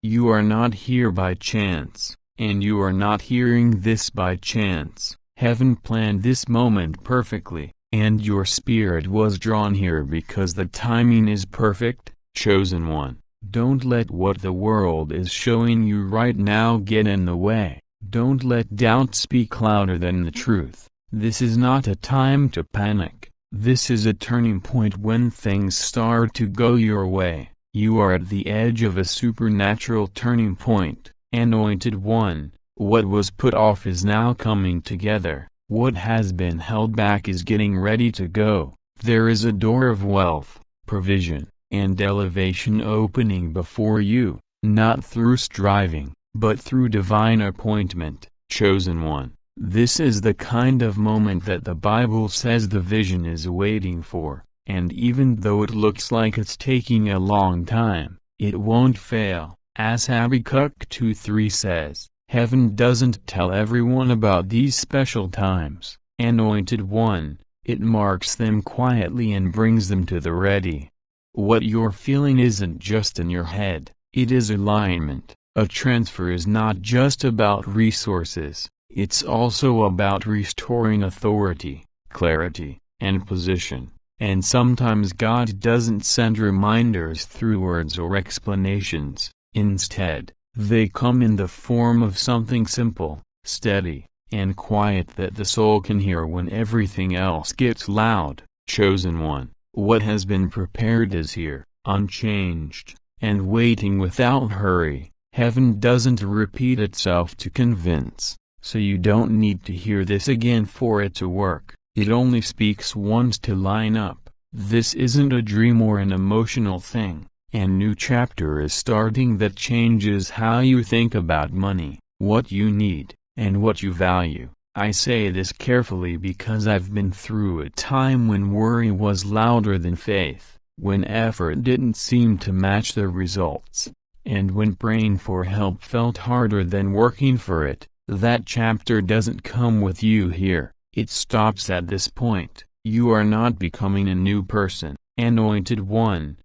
You are not here by chance, and you are not hearing this by chance. Heaven planned this moment perfectly, and your spirit was drawn here because the timing is perfect, chosen one. Don't let what the world is showing you right now get in the way. Don't let doubt speak louder than the truth. This is not a time to panic. This is a turning point when things start to go your way. You are at the edge of a supernatural turning point. Anointed one, what was put off is now coming together. What has been held back is getting ready to go. There is a door of wealth, provision, and elevation opening before you, not through striving, but through divine appointment, chosen one. This is the kind of moment that the Bible says the vision is waiting for, and even though it looks like it's taking a long time, it won't fail. As Habakkuk 2:3 says, heaven doesn't tell everyone about these special times. Anointed one, it marks them quietly and brings them to the ready. What you're feeling isn't just in your head, it is alignment. A transfer is not just about resources, it's also about restoring authority, clarity, and position. And sometimes God doesn't send reminders through words or explanations. Instead, they come in the form of something simple, steady, and quiet that the soul can hear when everything else gets loud. Chosen one, what has been prepared is here, unchanged, and waiting without hurry. Heaven doesn't repeat itself to convince, so you don't need to hear this again for it to work. It only speaks once to line up. This isn't a dream or an emotional thing. A new chapter is starting that changes how you think about money, what you need, and what you value. I say this carefully because I've been through a time when worry was louder than faith, when effort didn't seem to match the results, and when praying for help felt harder than working for it. That chapter doesn't come with you here, it stops at this point. You are not becoming a new person, anointed one.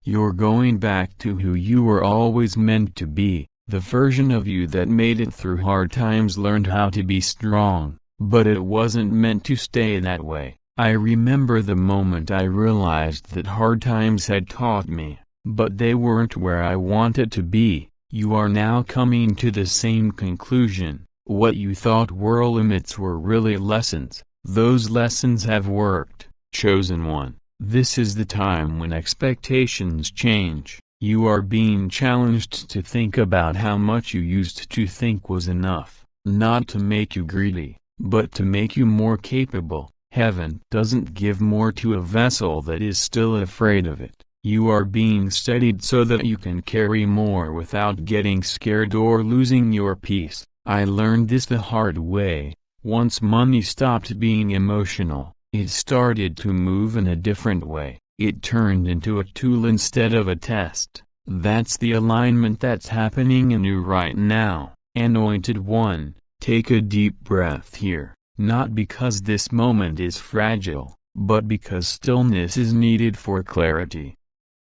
You're going back to who you were always meant to be, the version of you that made it through hard times, learned how to be strong, but it wasn't meant to stay that way. I remember the moment I realized that hard times had taught me, but they weren't where I wanted to be. You are now coming to the same conclusion. What you thought were limits were really lessons. Those lessons have worked, chosen one. This is the time when expectations change. You are being challenged to think about how much you used to think was enough, not to make you greedy, but to make you more capable. Heaven doesn't give more to a vessel that is still afraid of it. You are being steadied so that you can carry more without getting scared or losing your peace. I learned this the hard way. Once money stopped being emotional, it started to move in a different way. It turned into a tool instead of a test. That's the alignment that's happening in you right now. Anointed one, take a deep breath here, not because this moment is fragile, but because stillness is needed for clarity.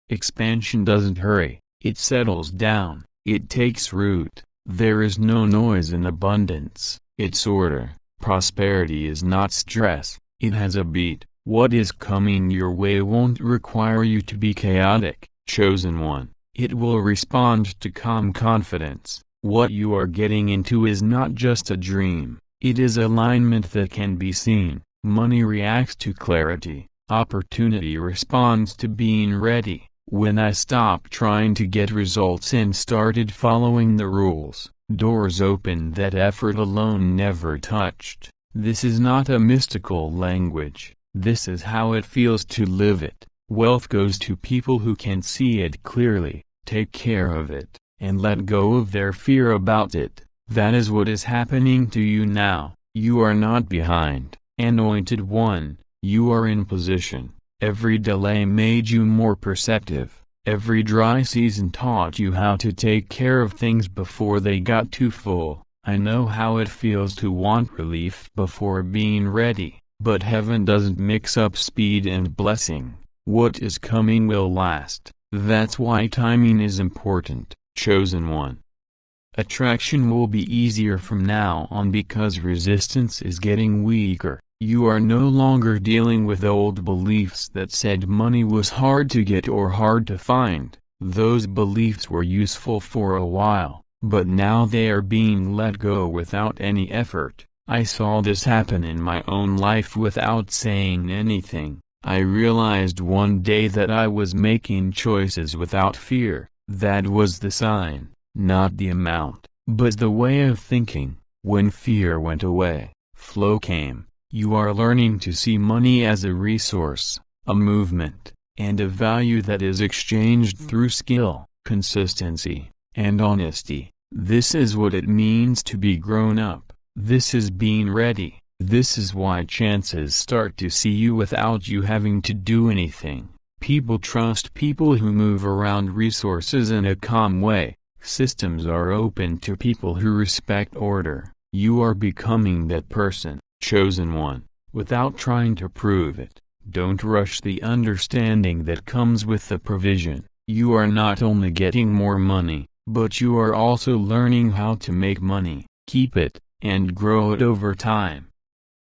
Expansion doesn't hurry, it settles down, it takes root. There is no noise in abundance, it's order. Prosperity is not stress, it has a beat. What is coming your way won't require you to be chaotic, chosen one. It will respond to calm confidence. What you are getting into is not just a dream, it is alignment that can be seen. Money reacts to clarity, opportunity responds to being ready. When I stopped trying to get results and started following the rules, doors opened that effort alone never touched. This is not a mystical language, this is how it feels to live it. Wealth goes to people who can see it clearly, take care of it, and let go of their fear about it. That is what is happening to you now. You are not behind, anointed one, you are in position. Every delay made you more perceptive. Every dry season taught you how to take care of things before they got too full. I know how it feels to want relief before being ready, but heaven doesn't mix up speed and blessing. What is coming will last. That's why timing is important. Chosen one. Attraction will be easier from now on because resistance is getting weaker. You are no longer dealing with old beliefs that said money was hard to get or hard to find. Those beliefs were useful for a while, but now they are being let go without any effort. I saw this happen in my own life without saying anything. I realized one day that I was making choices without fear. That was the sign, not the amount, but the way of thinking. When fear went away, flow came. You are learning to see money as a resource, a movement, and a value that is exchanged through skill, consistency, and honesty. This is what it means to be grown up. This is being ready. This is why chances start to see you without you having to do anything. People trust people who move around resources in a calm way. Systems are open to people who respect order. You are becoming that person, chosen one, without trying to prove it. Don't rush the understanding that comes with the provision. You are not only getting more money, but you are also learning how to make money, keep it, and grow it over time.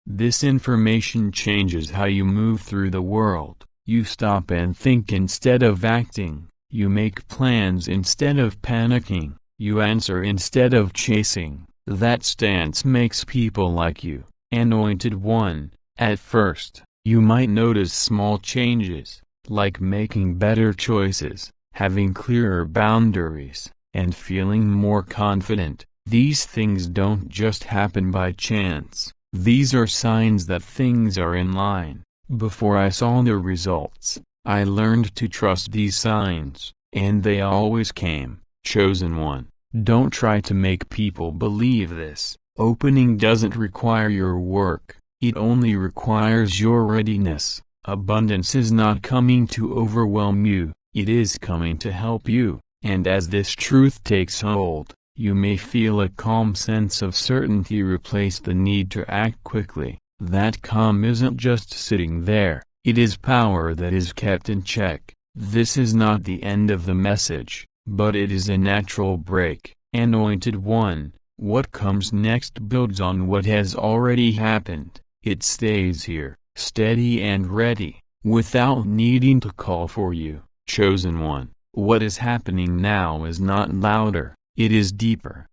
This information changes how you move through the world. You stop and think instead of acting. You make plans instead of panicking. You answer instead of chasing. That stance makes people like you, anointed one. At first, you might notice small changes, like making better choices, having clearer boundaries, and feeling more confident. These things don't just happen by chance. These are signs that things are in line. Before I saw the results, I learned to trust these signs, and they always came. Chosen one. Don't try to make people believe this. Opening doesn't require your work, it only requires your readiness. Abundance is not coming to overwhelm you, it is coming to help you. And as this truth takes hold, you may feel a calm sense of certainty replace the need to act quickly. That calm isn't just sitting there, it is power that is kept in check. This is not the end of the message, but it is a natural break. Anointed one, what comes next builds on what has already happened. It stays here, steady and ready, without needing to call for you. Chosen one, what is happening now is not louder, it is deeper.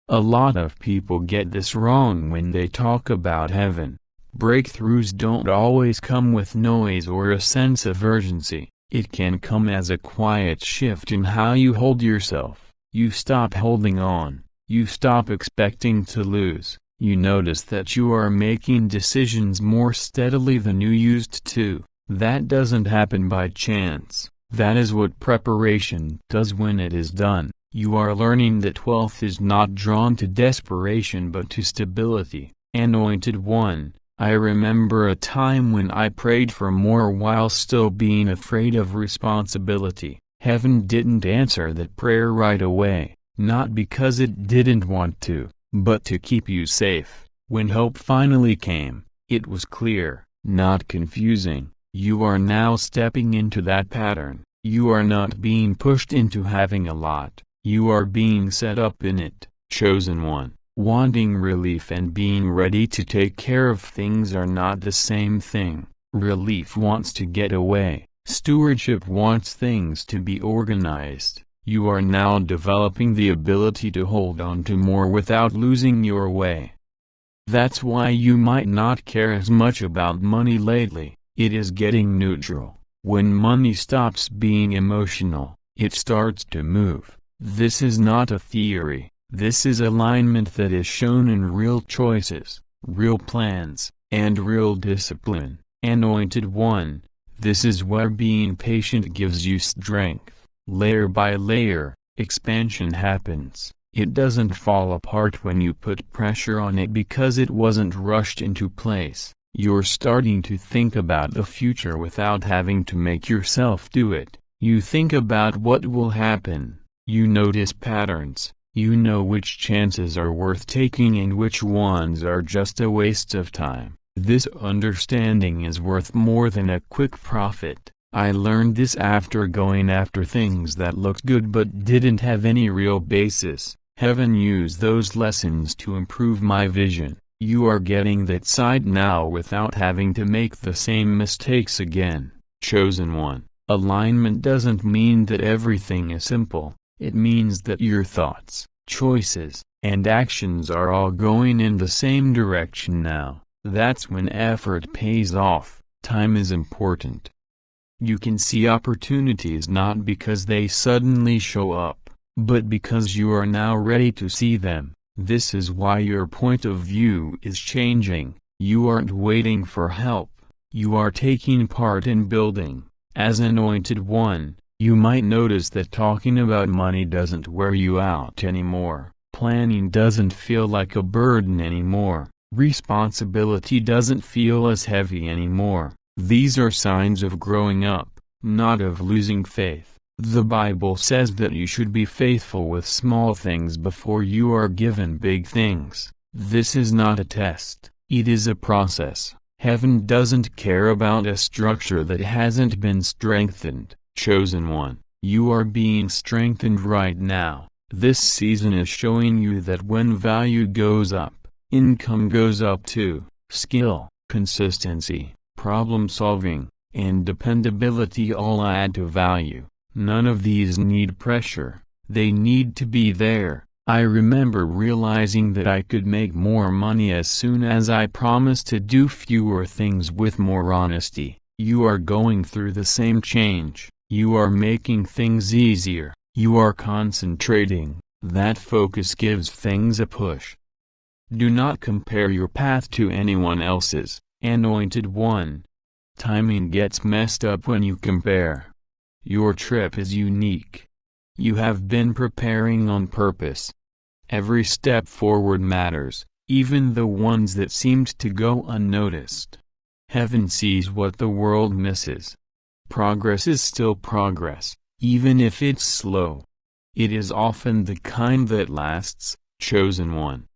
A lot of people get this wrong when they talk about heaven. Breakthroughs don't always come with noise or a sense of urgency. It can come as a quiet shift in how you hold yourself. You stop holding on. You stop expecting to lose. You notice that you are making decisions more steadily than you used to. That doesn't happen by chance. That is what preparation does when it is done. You are learning that wealth is not drawn to desperation but to stability. Anointed one, I remember a time when I prayed for more while still being afraid of responsibility. Heaven didn't answer that prayer right away, not because it didn't want to, but to keep you safe. When hope finally came, it was clear, not confusing. You are now stepping into that pattern. You are not being pushed into having a lot. You are being set up in it. Chosen one. Wanting relief and being ready to take care of things are not the same thing. Relief wants to get away. Stewardship wants things to be organized. You are now developing the ability to hold on to more without losing your way. That's why you might not care as much about money lately. It is getting neutral. When money stops being emotional, it starts to move. This is not a theory. This is alignment that is shown in real choices, real plans, and real discipline. Anointed one, this is where being patient gives you strength. Layer by layer, expansion happens. It doesn't fall apart when you put pressure on it because it wasn't rushed into place. You're starting to think about the future without having to make yourself do it. You think about what will happen. You notice patterns. You know which chances are worth taking and which ones are just a waste of time. This understanding is worth more than a quick profit. I learned this after going after things that looked good but didn't have any real basis. Heaven used those lessons to improve my vision. You are getting that sight now without having to make the same mistakes again. Chosen one. Alignment doesn't mean that everything is simple. It means that your thoughts, choices, and actions are all going in the same direction now. That's when effort pays off. Time is important. You can see opportunities not because they suddenly show up, but because you are now ready to see them. This is why your point of view is changing. You aren't waiting for help. You are taking part in building. As anointed one, you might notice that talking about money doesn't wear you out anymore. Planning doesn't feel like a burden anymore. Responsibility doesn't feel as heavy anymore. These are signs of growing up, not of losing faith. The Bible says that you should be faithful with small things before you are given big things. This is not a test, it is a process. Heaven doesn't care about a structure that hasn't been strengthened. Chosen one, you are being strengthened right now. This season is showing you that when value goes up, income goes up too. Skill, consistency, problem solving, and dependability all add to value. None of these need pressure, they need to be there. I remember realizing that I could make more money as soon as I promised to do fewer things with more honesty. You are going through the same change. You are making things easier. You are concentrating. That focus gives things a push. Do not compare your path to anyone else's. Anointed one. Timing gets messed up when you compare. Your trip is unique. You have been preparing on purpose. Every step forward matters, even the ones that seemed to go unnoticed. Heaven sees what the world misses. Progress is still progress, even if it's slow. It is often the kind that lasts. Chosen one.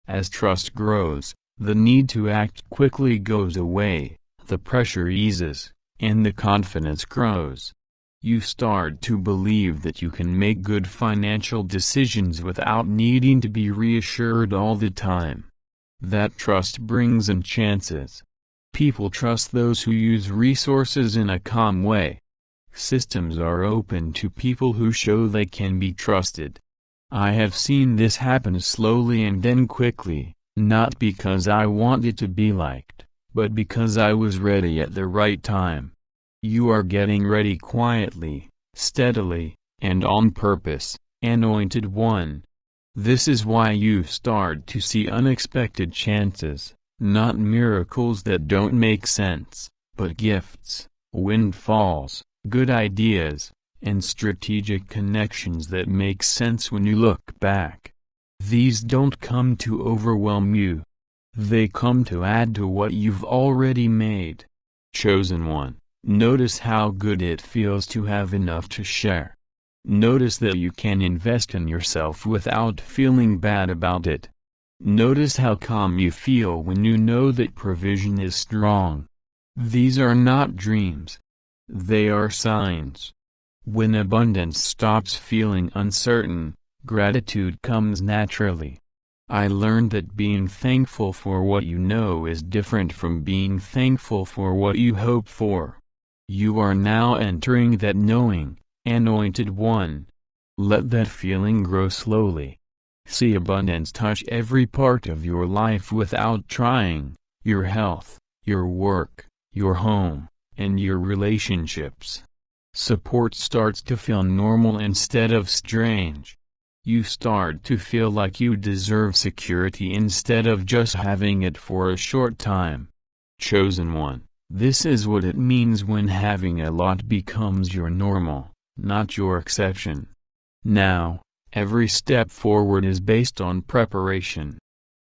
As trust grows, the need to act quickly goes away, the pressure eases, and the confidence grows. You start to believe that you can make good financial decisions without needing to be reassured all the time. That trust brings in chances. People trust those who use resources in a calm way. Systems are open to people who show they can be trusted. I have seen this happen slowly and then quickly, not because I wanted to be liked, but because I was ready at the right time. You are getting ready quietly, steadily, and on purpose, anointed one. This is why you start to see unexpected chances, not miracles that don't make sense, but gifts, windfalls, good ideas, and strategic connections that make sense when you look back. These don't come to overwhelm you. They come to add to what you've already made. Chosen one. Notice how good it feels to have enough to share. Notice that you can invest in yourself without feeling bad about it. Notice how calm you feel when you know that provision is strong. These are not dreams. They are signs. When abundance stops feeling uncertain, gratitude comes naturally. I learned that being thankful for what you know is different from being thankful for what you hope for. You are now entering that knowing, anointed one. Let that feeling grow slowly. See abundance touch every part of your life without trying, your health, your work, your home, and your relationships. Support starts to feel normal instead of strange. You start to feel like you deserve security instead of just having it for a short time. Chosen one. This is what it means when having a lot becomes your normal, not your exception. Now, every step forward is based on preparation.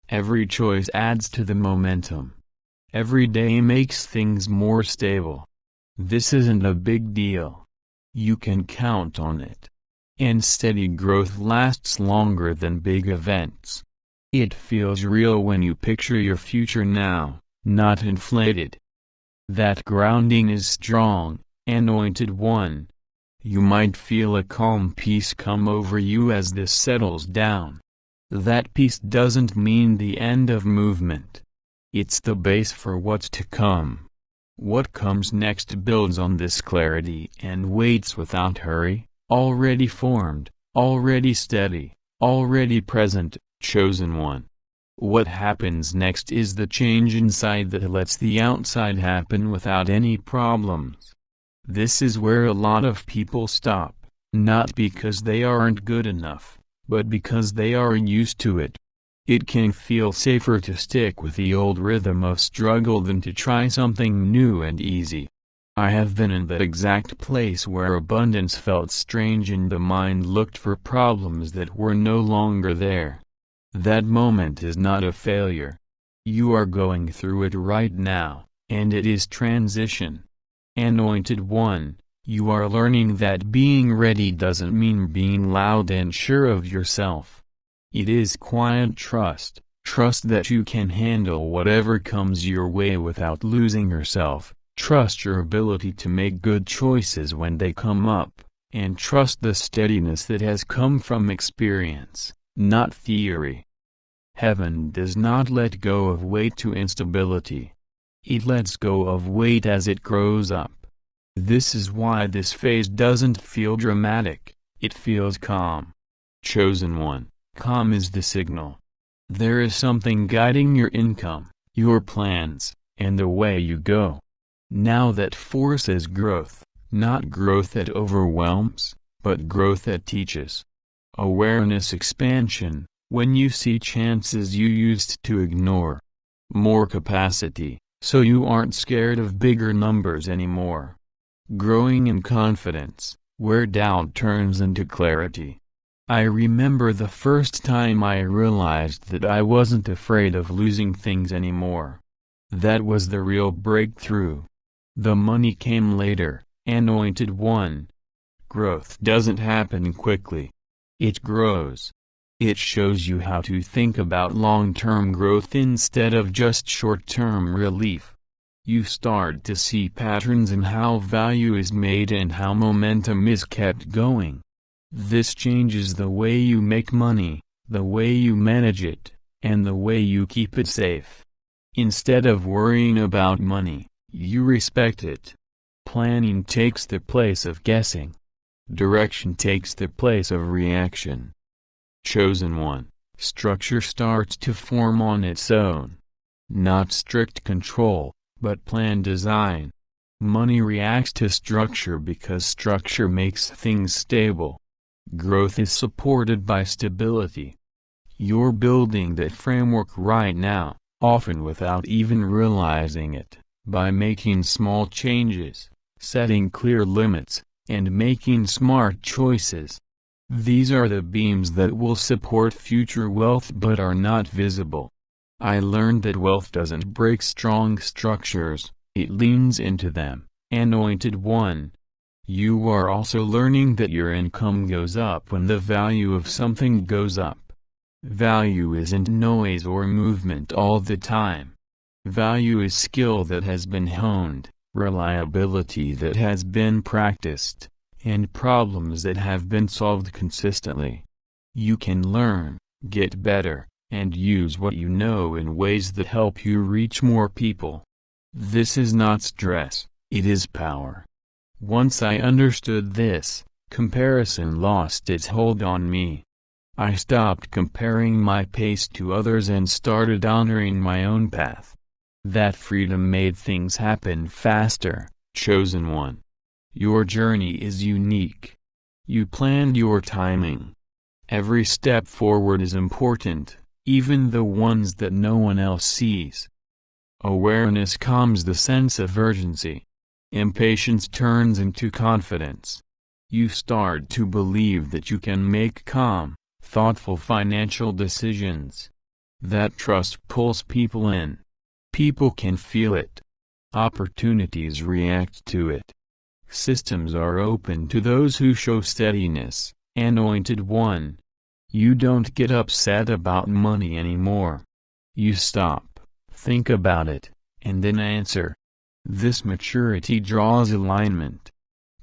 Every choice adds to the momentum. Every day makes things more stable. This isn't a big deal. You can count on it. And steady growth lasts longer than big events. It feels real when you picture your future now, not inflated. That grounding is strong, Anointed One. You might feel a calm peace come over you as this settles down. That peace doesn't mean the end of movement. It's the base for what's to come. What comes next builds on this clarity and waits without hurry, already formed, already steady, already present, chosen one. What happens next is the change inside that lets the outside happen without any problems. This is where a lot of people stop, not because they aren't good enough, but because they are used to it. It can feel safer to stick with the old rhythm of struggle than to try something new and easy. I have been in that exact place where abundance felt strange and the mind looked for problems that were no longer there. That moment is not a failure. You are going through it right now, and it is transition. Anointed One, you are learning that being ready doesn't mean being loud and sure of yourself. It is quiet trust that you can handle whatever comes your way without losing yourself, trust your ability to make good choices when they come up, and trust the steadiness that has come from experience, not theory. Heaven does not let go of weight to instability. It lets go of weight as it grows up. This is why this phase doesn't feel dramatic, it feels calm. Chosen One, calm is the signal. There is something guiding your income, your plans, and the way you go. Now that force is growth, not growth that overwhelms, but growth that teaches. Awareness expansion, when you see chances you used to ignore. More capacity, so you aren't scared of bigger numbers anymore. Growing in confidence, where doubt turns into clarity. I remember the first time I realized that I wasn't afraid of losing things anymore. That was the real breakthrough. The money came later, Anointed One. Growth doesn't happen quickly. It grows. It shows you how to think about long-term growth instead of just short-term relief. You start to see patterns in how value is made and how momentum is kept going. This changes the way you make money, the way you manage it, and the way you keep it safe. Instead of worrying about money, you respect it. Planning takes the place of guessing. Direction takes the place of reaction. Chosen One, structure starts to form on its own. Not strict control, but planned design. Money reacts to structure because structure makes things stable. Growth is supported by stability. You're building that framework right now, often without even realizing it, by making small changes, setting clear limits, and making smart choices. These are the beams that will support future wealth but are not visible. I learned that wealth doesn't break strong structures, it leans into them. Anointed One. You are also learning that your income goes up when the value of something goes up. Value isn't noise or movement all the time. Value is skill that has been honed, reliability that has been practiced, and problems that have been solved consistently. You can learn, get better, and use what you know in ways that help you reach more people. This is not stress, it is power. Once I understood this, comparison lost its hold on me. I stopped comparing my pace to others and started honoring my own path. That freedom made things happen faster, Chosen One. Your journey is unique. You planned your timing. Every step forward is important, even the ones that no one else sees. Awareness calms the sense of urgency. Impatience turns into confidence. You start to believe that you can make calm, thoughtful financial decisions. That trust pulls people in. People can feel it. Opportunities react to it. Systems are open to those who show steadiness. Anointed One. You don't get upset about money anymore. You stop, think about it, and then answer. This maturity draws alignment.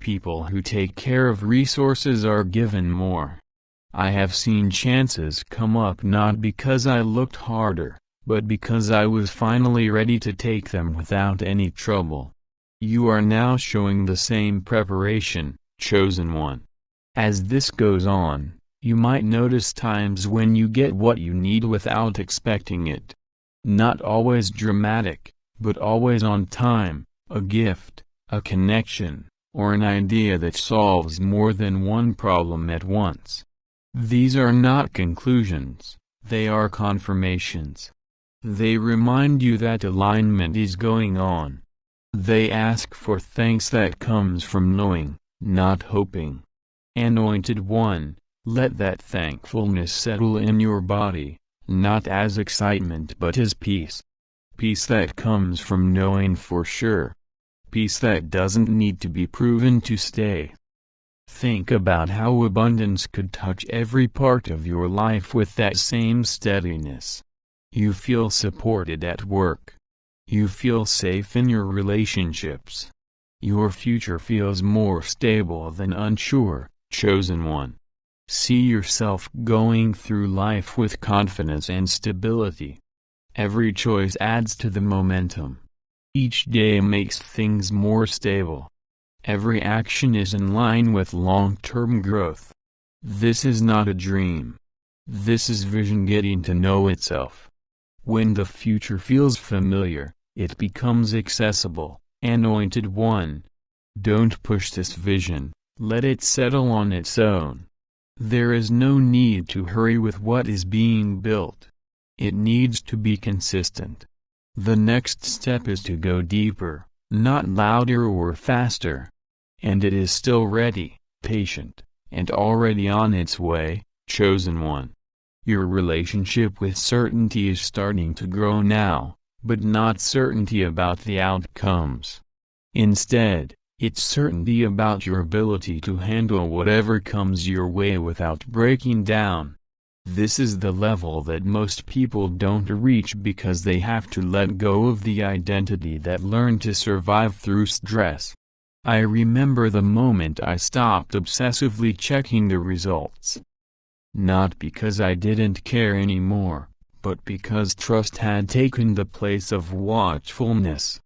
People who take care of resources are given more. I have seen chances come up not because I looked harder, but because I was finally ready to take them without any trouble. You are now showing the same preparation, chosen one. As this goes on, you might notice times when you get what you need without expecting it. Not always dramatic, but always on time, a gift, a connection, or an idea that solves more than one problem at once. These are not conclusions, they are confirmations. They remind you that alignment is going on. They ask for thanks that comes from knowing, not hoping. Anointed One, let that thankfulness settle in your body, not as excitement but as peace. Peace that comes from knowing for sure. Peace that doesn't need to be proven to stay. Think about how abundance could touch every part of your life with that same steadiness. You feel supported at work. You feel safe in your relationships. Your future feels more stable than unsure, chosen one. See yourself going through life with confidence and stability. Every choice adds to the momentum. Each day makes things more stable. Every action is in line with long-term growth. This is not a dream. This is vision getting to know itself. When the future feels familiar, it becomes accessible. Anointed One. Don't push this vision, let it settle on its own. There is no need to hurry with what is being built. It needs to be consistent. The next step is to go deeper, not louder or faster. And it is still ready, patient, and already on its way, chosen one. Your relationship with certainty is starting to grow now, but not certainty about the outcomes. Instead, it's certainty about your ability to handle whatever comes your way without breaking down. This is the level that most people don't reach because they have to let go of the identity that learned to survive through stress. I remember the moment I stopped obsessively checking the results. Not because I didn't care anymore, but because trust had taken the place of watchfulness.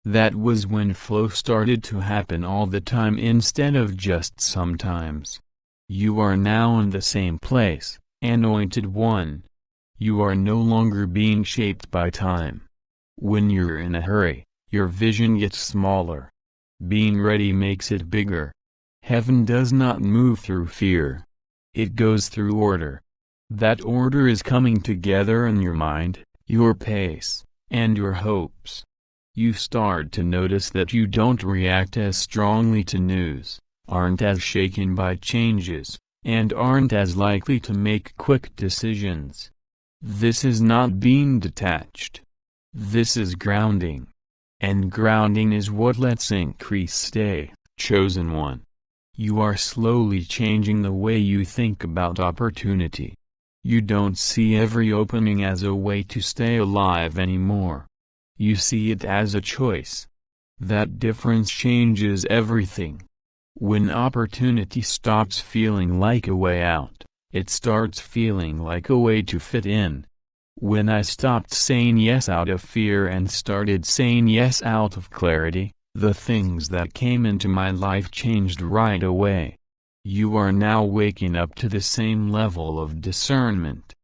That was when flow started to happen all the time instead of just sometimes. You are now in the same place, Anointed One. You are no longer being shaped by time. When you're in a hurry, your vision gets smaller. Being ready makes it bigger. Heaven does not move through fear. It goes through order. That order is coming together in your mind, your pace, and your hopes. You start to notice that you don't react as strongly to news, aren't as shaken by changes, and aren't as likely to make quick decisions. This is not being detached. This is grounding. And grounding is what lets increase stay, chosen one. You are slowly changing the way you think about opportunity. You don't see every opening as a way to stay alive anymore. You see it as a choice. That difference changes everything. When opportunity stops feeling like a way out, it starts feeling like a way to fit in. When I stopped saying yes out of fear and started saying yes out of clarity, the things that came into my life changed right away. You are now waking up to the same level of discernment.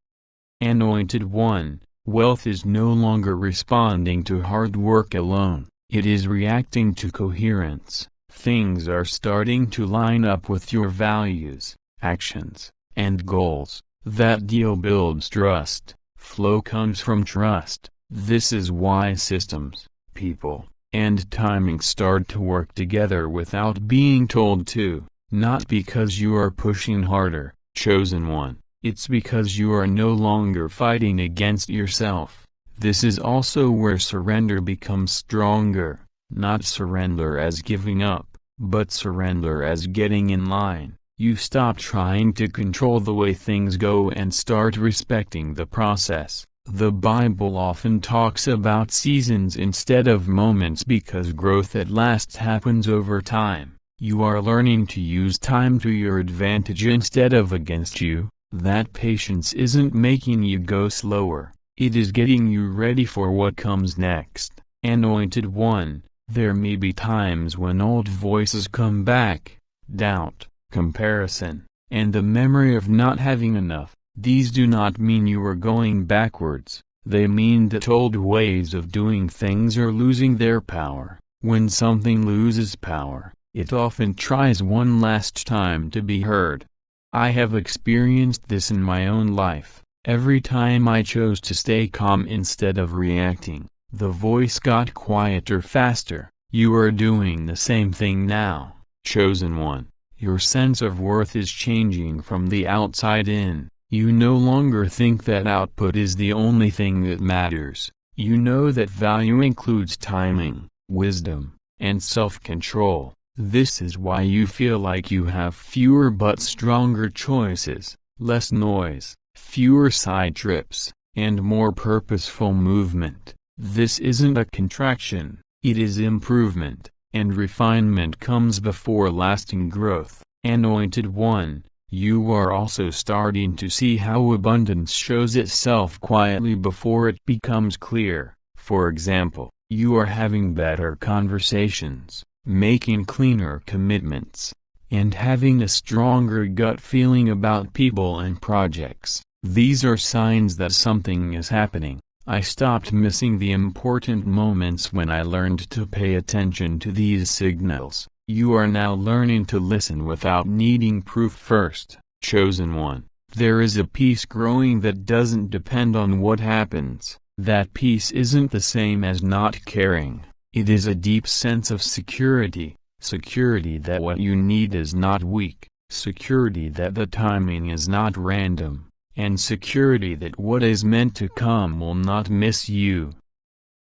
Anointed One, wealth is no longer responding to hard work alone, it is reacting to coherence. Things are starting to line up with your values, actions, and goals. That deal builds trust. Flow comes from trust. This is why systems, people, and timing start to work together without being told to, not because you are pushing harder, chosen one, it's because you are no longer fighting against yourself. This is also where surrender becomes stronger, not surrender as giving up, but surrender as getting in line. You stop trying to control the way things go and start respecting the process. The Bible often talks about seasons instead of moments because growth at last happens over time. You are learning to use time to your advantage instead of against you. That patience isn't making you go slower, it is getting you ready for what comes next. Anointed One, there may be times when old voices come back, doubt, comparison, and the memory of not having enough. These do not mean you are going backwards, they mean that old ways of doing things are losing their power. When something loses power, it often tries one last time to be heard. I have experienced this in my own life. Every time I chose to stay calm instead of reacting, the voice got quieter faster. You are doing the same thing now, chosen one. Your sense of worth is changing from the outside in. You no longer think that output is the only thing that matters. You know that value includes timing, wisdom, and self-control. This is why you feel like you have fewer but stronger choices, less noise, fewer side trips, and more purposeful movement. This isn't a contraction, it is improvement, and refinement comes before lasting growth. Anointed One, you are also starting to see how abundance shows itself quietly before it becomes clear. For example, you are having better conversations, making cleaner commitments, and having a stronger gut feeling about people and projects. These are signs that something is happening. I stopped missing the important moments when I learned to pay attention to these signals. You are now learning to listen without needing proof first, chosen one. There is a peace growing that doesn't depend on what happens. That peace isn't the same as not caring. It is a deep sense of security, security that what you need is not weak, security that the timing is not random, and security that what is meant to come will not miss you.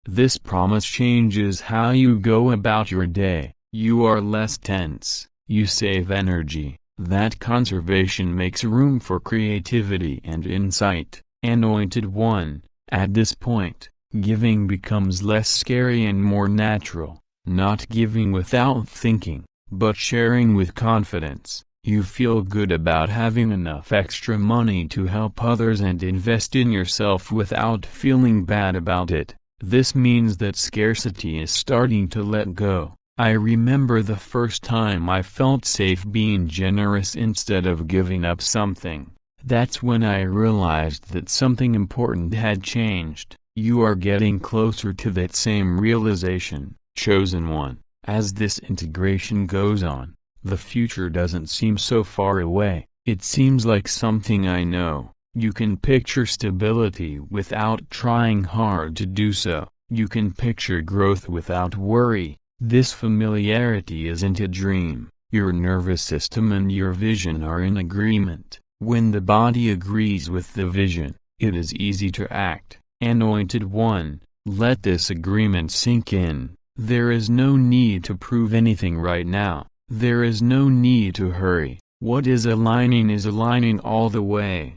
This promise changes how you go about your day. You are less tense, you save energy. That conservation makes room for creativity and insight. Anointed One, at this point, giving becomes less scary and more natural. Not giving without thinking, but sharing with confidence. You feel good about having enough extra money to help others and invest in yourself without feeling bad about it. This means that scarcity is starting to let go. I remember the first time I felt safe being generous instead of giving up something. That's when I realized that something important had changed. You are getting closer to that same realization, chosen one. As this integration goes on, the future doesn't seem so far away. It seems like something I know. You can picture stability without trying hard to do so. You can picture growth without worry. This familiarity isn't a dream. Your nervous system and your vision are in agreement. When the body agrees with the vision, it is easy to act. Anointed One, let this agreement sink in. There is no need to prove anything right now. There is no need to hurry. What is aligning all the way.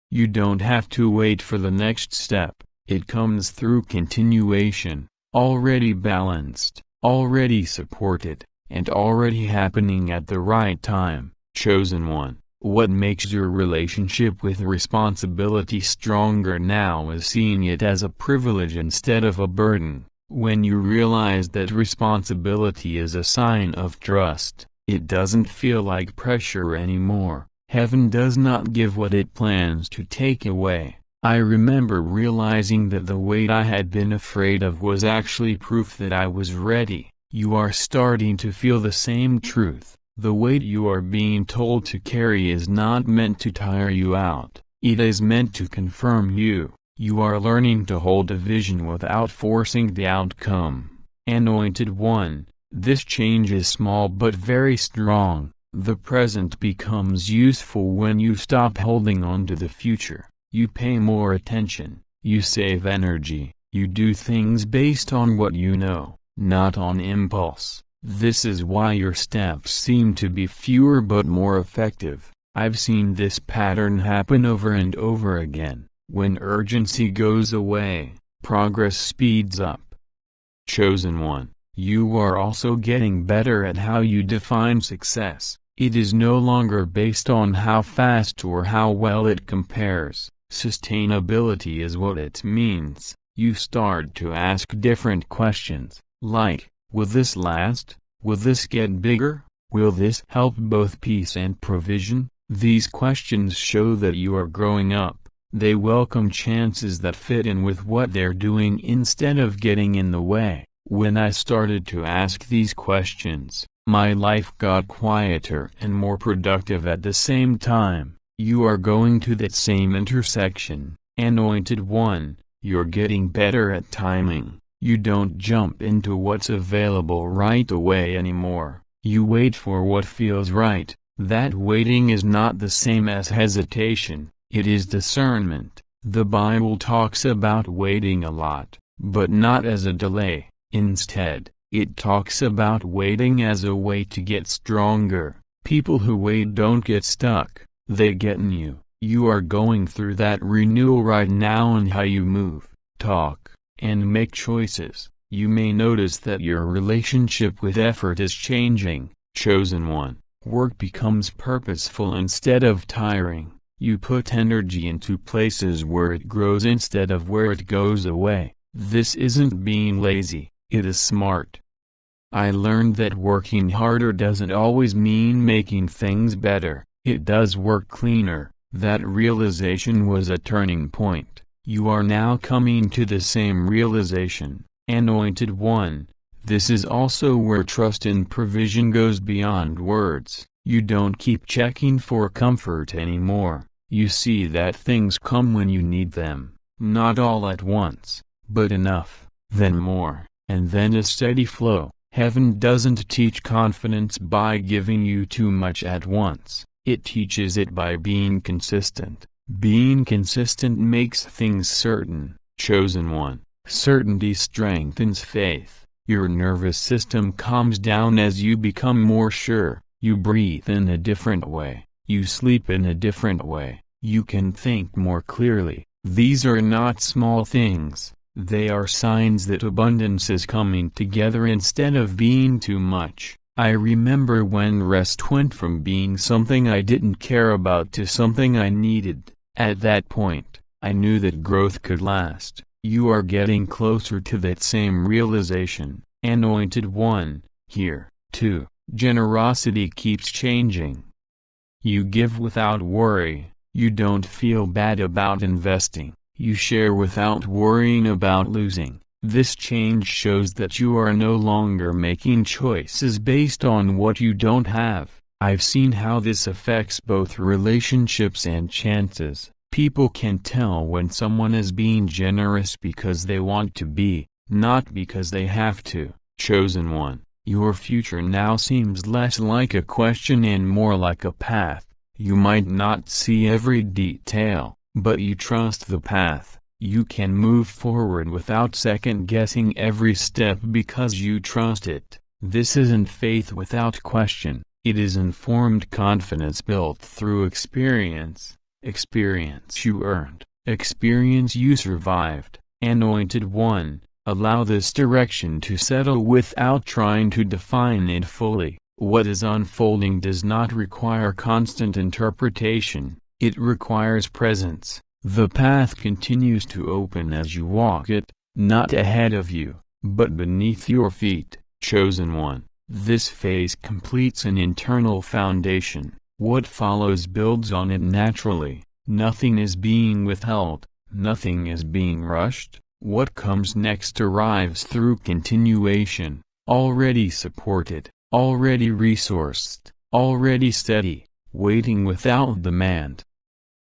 You don't have to wait for the next step. It comes through continuation, already balanced, already supported, and already happening at the right time. Chosen one, what makes your relationship with responsibility stronger now is seeing it as a privilege instead of a burden. When you realize that responsibility is a sign of trust, it doesn't feel like pressure anymore. Heaven does not give what it plans to take away. I remember realizing that the weight I had been afraid of was actually proof that I was ready. You are starting to feel the same truth. The weight you are being told to carry is not meant to tire you out. It is meant to confirm you. You are learning to hold a vision without forcing the outcome. Anointed One, this change is small but very strong. The present becomes useful when you stop holding on to the future. You pay more attention, you save energy, you do things based on what you know, not on impulse. This is why your steps seem to be fewer but more effective. I've seen this pattern happen over and over again. When urgency goes away, progress speeds up. Chosen one, you are also getting better at how you define success. It is no longer based on how fast or how well it compares. Sustainability is what it means. You start to ask different questions, like, will this last? Will this get bigger? Will this help both peace and provision? These questions show that you are growing up. They welcome chances that fit in with what they're doing instead of getting in the way. When I started to ask these questions, my life got quieter and more productive at the same time. You are going to that same intersection, Anointed One. You're getting better at timing. You don't jump into what's available right away anymore. You wait for what feels right. That waiting is not the same as hesitation. It is discernment. The Bible talks about waiting a lot, but not as a delay. Instead, it talks about waiting as a way to get stronger. People who wait don't get stuck, they get new. You are going through that renewal right now in how you move, talk, and make choices. You may notice that your relationship with effort is changing. Chosen one, work becomes purposeful instead of tiring. You put energy into places where it grows instead of where it goes away. This isn't being lazy, it is smart. I learned that working harder doesn't always mean making things better. It does work cleaner. That realization was a turning point. You are now coming to the same realization, Anointed One. This is also where trust in provision goes beyond words. You don't keep checking for comfort anymore. You see that things come when you need them, not all at once, but enough, then more, and then a steady flow. Heaven doesn't teach confidence by giving you too much at once. It teaches it by being consistent. Being consistent makes things certain. Chosen one, certainty strengthens faith. Your nervous system calms down as you become more sure. You breathe in a different way. You sleep in a different way. You can think more clearly. These are not small things. They are signs that abundance is coming together instead of being too much. I remember when rest went from being something I didn't care about to something I needed. At that point, I knew that growth could last. You are getting closer to that same realization, Anointed One. Here, too, generosity keeps changing. You give without worry. You don't feel bad about investing. You share without worrying about losing. This change shows that you are no longer making choices based on what you don't have. I've seen how this affects both relationships and chances. People can tell when someone is being generous because they want to be, not because they have to. Chosen one, your future now seems less like a question and more like a path. You might not see every detail, but you trust the path. You can move forward without second-guessing every step because you trust it. This isn't faith without question. It is informed confidence built through experience. Experience you earned. Experience you survived. Anointed One, allow this direction to settle without trying to define it fully. What is unfolding does not require constant interpretation. It requires presence. The path continues to open as you walk it, not ahead of you, but beneath your feet. Chosen one, this phase completes an internal foundation. What follows builds on it naturally. Nothing is being withheld, nothing is being rushed. What comes next arrives through continuation, already supported, already resourced, already steady, waiting without demand.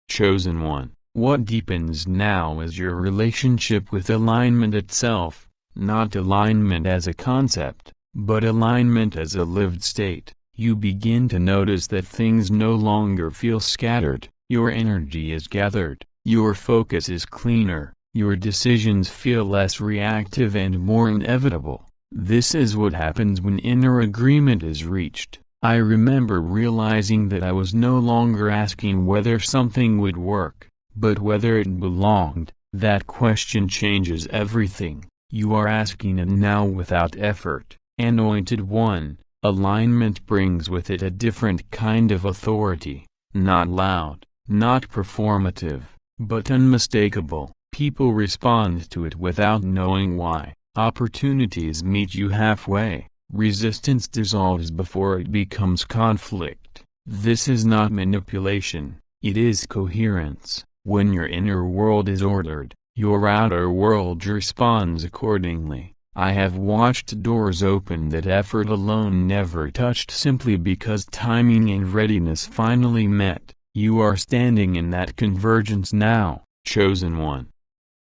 Chosen one, what deepens now is your relationship with alignment itself, not alignment as a concept, but alignment as a lived state. You begin to notice that things no longer feel scattered, your energy is gathered, your focus is cleaner, your decisions feel less reactive and more inevitable. This is what happens when inner agreement is reached. I remember realizing that I was no longer asking whether something would work, but whether it belonged. That question changes everything. You are asking it now without effort. Anointed One, alignment brings with it a different kind of authority, not loud, not performative, but unmistakable. People respond to it without knowing why. Opportunities meet you halfway. Resistance dissolves before it becomes conflict. This is not manipulation, it is coherence. When your inner world is ordered, your outer world responds accordingly. I have watched doors open that effort alone never touched simply because timing and readiness finally met. You are standing in that convergence now, chosen one.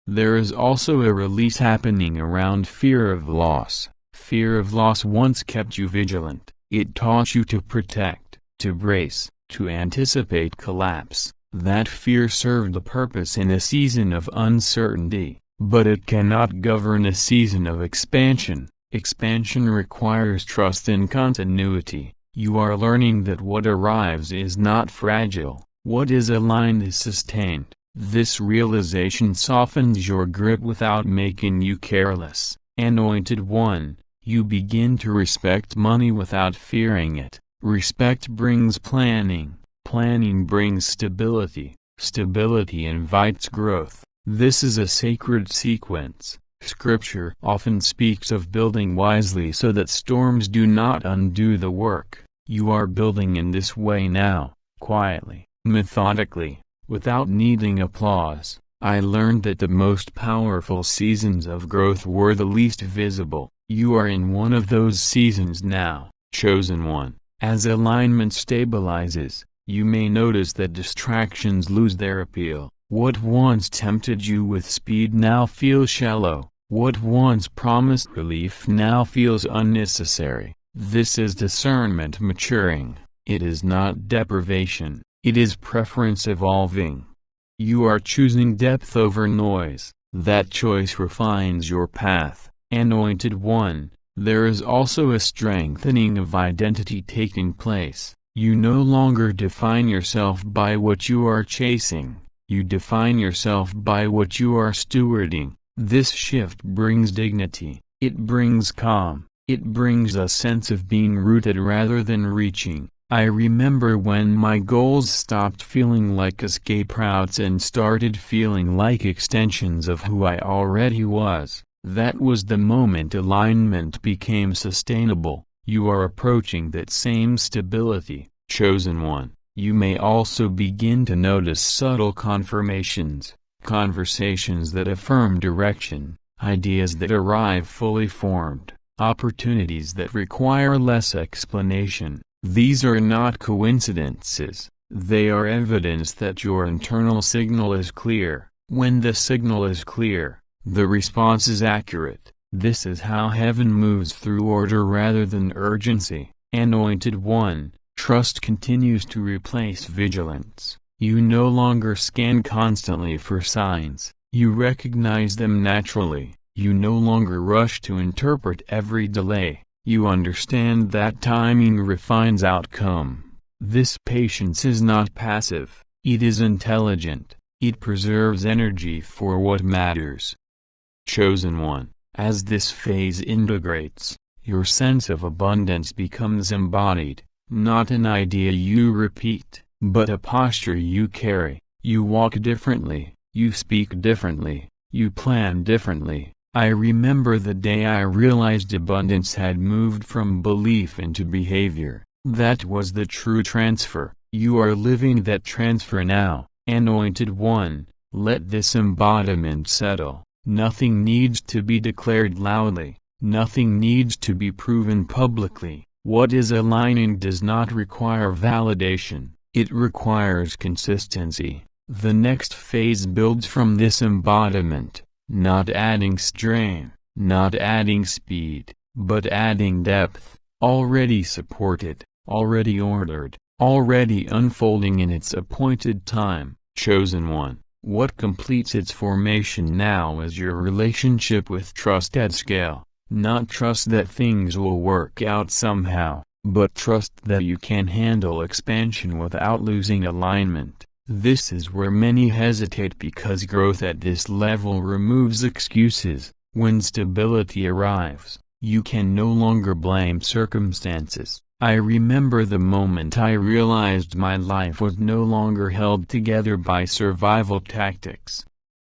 There is also a release happening around fear of loss. Fear of loss once kept you vigilant. It taught you to protect, to brace, to anticipate collapse. That fear served a purpose in a season of uncertainty, but it cannot govern a season of expansion. Expansion requires trust in continuity. You are learning that what arrives is not fragile. What is aligned is sustained. This realization softens your grip without making you careless. Anointed One, you begin to respect money without fearing it. Respect brings planning. Planning brings stability. Stability invites growth. This is a sacred sequence. Scripture often speaks of building wisely so that storms do not undo the work. You are building in this way now, quietly, methodically, without needing applause. I learned that the most powerful seasons of growth were the least visible. You are in one of those seasons now, chosen one. As alignment stabilizes, you may notice that distractions lose their appeal. What once tempted you with speed now feels shallow. What once promised relief now feels unnecessary. This is discernment maturing. It is not deprivation. It is preference evolving. You are choosing depth over noise. That choice refines your path. Anointed One, there is also a strengthening of identity taking place. You no longer define yourself by what you are chasing. You define yourself by what you are stewarding. This shift brings dignity. It brings calm. It brings a sense of being rooted rather than reaching. I remember when my goals stopped feeling like escape routes and started feeling like extensions of who I already was. That was the moment alignment became sustainable. You are approaching that same stability, chosen one. You may also begin to notice subtle confirmations, conversations that affirm direction, ideas that arrive fully formed, opportunities that require less explanation. These are not coincidences, they are evidence that your internal signal is clear. When the signal is clear, the response is accurate. This is how heaven moves through order rather than urgency. Anointed One, trust continues to replace vigilance. You no longer scan constantly for signs. You recognize them naturally. You no longer rush to interpret every delay. You understand that timing refines outcome. This patience is not passive, it is intelligent. It preserves energy for what matters. Chosen One, as this phase integrates, your sense of abundance becomes embodied, not an idea you repeat, but a posture you carry. You walk differently, you speak differently, you plan differently. I remember the day I realized abundance had moved from belief into behavior. That was the true transfer. You are living that transfer now. Anointed One, let this embodiment settle. Nothing needs to be declared loudly. Nothing needs to be proven publicly. What is aligning does not require validation. It requires consistency. The next phase builds from this embodiment. Not adding strain, not adding speed, but adding depth, already supported, already ordered, already unfolding in its appointed time. Chosen One, what completes its formation now is your relationship with trust at scale. Not trust that things will work out somehow, but trust that you can handle expansion without losing alignment. This is where many hesitate because growth at this level removes excuses. When stability arrives, you can no longer blame circumstances. I remember the moment I realized my life was no longer held together by survival tactics.